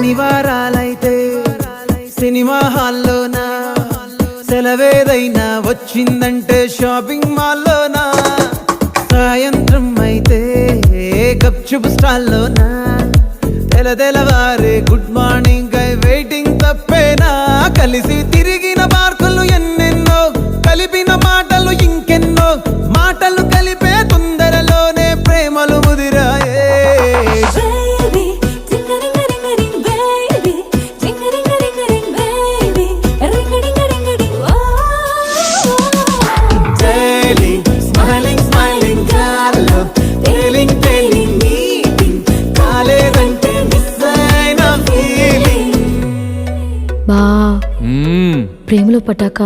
శనివారాలైతే cinema హాల్లోనా, సెలవేదైనా వచ్చిందంటే shopping మాల్లోనా, సాయంత్రం అయితే గప్చుప్ స్టాల్లోనా, తెలవారే గుడ్ మార్నింగ్ ఐ వెయిటింగ్ తప్పేనా, కలిసి తిరిగిన పార్కులు ఎన్నెన్నో, కలిపిన మాటలు ఇంకెన్నో, మాటలు కలిపే తొందరలోనే ప్రేమలు ముదిరాయే. బా ప్రేమలో పటాక